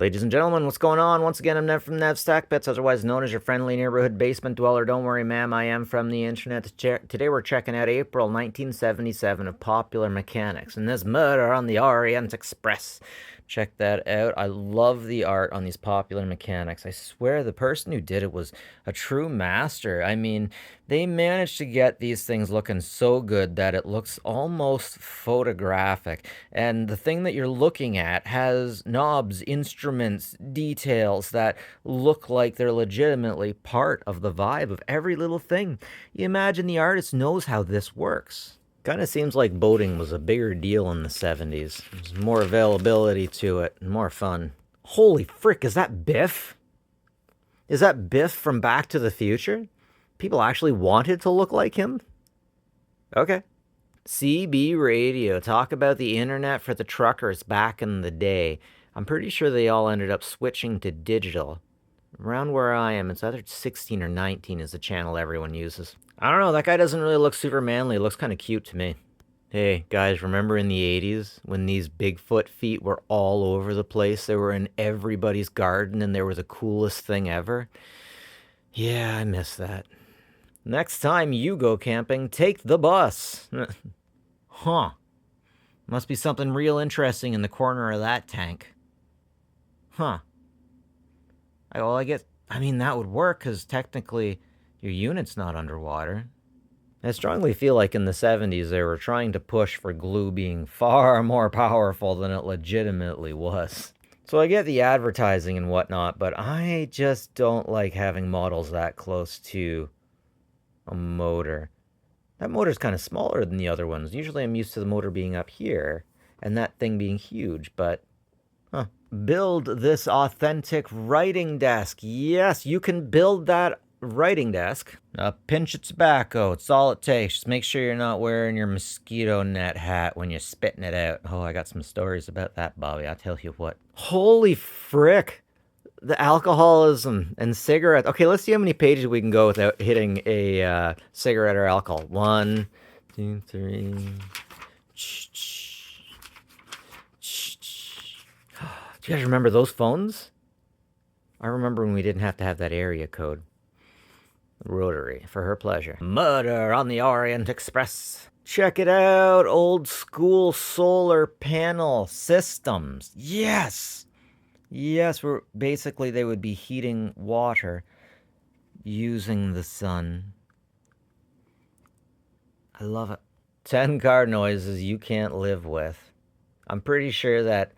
Ladies and gentlemen, what's going on? Once again, I'm Nev from Nev's Tech Bits, otherwise known as your friendly neighborhood basement dweller. Don't worry, ma'am, I am from the internet. Today we're checking out April 1977 of Popular Mechanics and this Murder on the Orient Express. Check that out. I love the art on these Popular Mechanics. I swear the person who did it was a true master. I mean, they managed to get these things looking so good that it looks almost photographic. And the thing that you're looking at has knobs, instruments, details that look like they're legitimately part of the vibe of every little thing. You imagine the artist knows how this works. Kind of seems like boating was a bigger deal in the 70s. There's more availability to it, and more fun. Holy frick, is that Biff? Is that Biff from Back to the Future? People actually wanted to look like him? Okay. CB radio. Talk about the internet for the truckers back in the day. I'm pretty sure they all ended up switching to digital. Around where I am, it's either 16 or 19 is the channel everyone uses. I don't know, that guy doesn't really look super manly. It looks kind of cute to me. Hey, guys, remember in the 80s when these Bigfoot feet were all over the place? They were in everybody's garden and they were the coolest thing ever? Yeah, I miss that. Next time you go camping, take the bus. Huh. Must be something real interesting in the corner of that tank. Huh. I mean, that would work, because technically your unit's not underwater. I strongly feel like in the 70s they were trying to push for glue being far more powerful than it legitimately was. So I get the advertising and whatnot, but I just don't like having models that close to a motor. That motor's kind of smaller than the other ones. Usually I'm used to the motor being up here and that thing being huge, but huh. Build this authentic writing desk. Yes, you can build that writing desk. A pinch of tobacco, it's all it takes. Just make sure you're not wearing your mosquito net hat when you're spitting it out. Oh, I got some stories about that, Bobby. I'll tell you what. Holy frick. The alcoholism and cigarette. Okay, let's see how many pages we can go without hitting a cigarette or alcohol. 1, 2, 3. Do you guys remember those phones? I remember when we didn't have to have that area code. Rotary, for her pleasure. Murder on the Orient Express. Check it out, old school solar panel systems. Yes! Yes, basically they would be heating water using the sun. I love it. 10 car noises you can't live with. I'm pretty sure that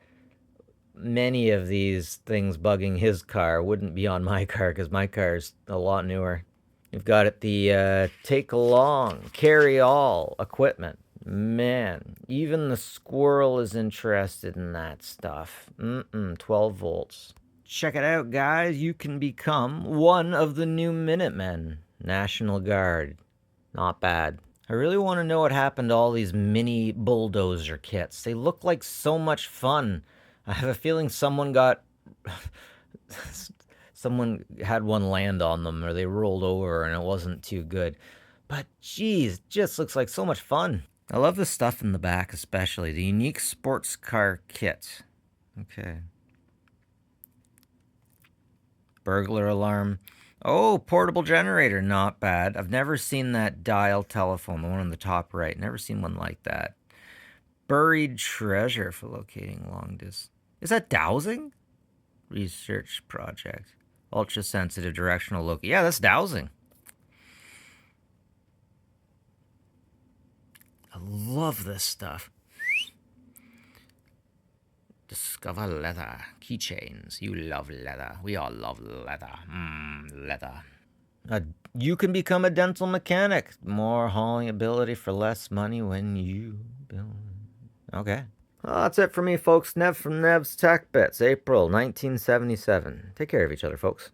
many of these things bugging his car wouldn't be on my car, because my car's a lot newer. You've got it, the take along, carry all equipment. Man, even the squirrel is interested in that stuff. 12 volts. Check it out, guys. You can become one of the new Minutemen. National Guard. Not bad. I really want to know what happened to all these mini bulldozer kits. They look like so much fun. I have a feeling someone had one land on them, or they rolled over and it wasn't too good. But geez, just looks like so much fun. I love the stuff in the back, especially the unique sports car kit. Okay. Burglar alarm. Oh, portable generator, not bad. I've never seen that dial telephone, the one on the top right. Never seen one like that. Buried treasure for locating long distance. Is that dowsing? Research project. Ultra-sensitive directional look. Yeah, that's dowsing. I love this stuff. Discover leather. Keychains. You love leather. We all love leather. Leather. You can become a dental mechanic. More hauling ability for less money when you build. Okay. Well, that's it for me, folks. Nev from Nev's Tech Bits, April 1977. Take care of each other, folks.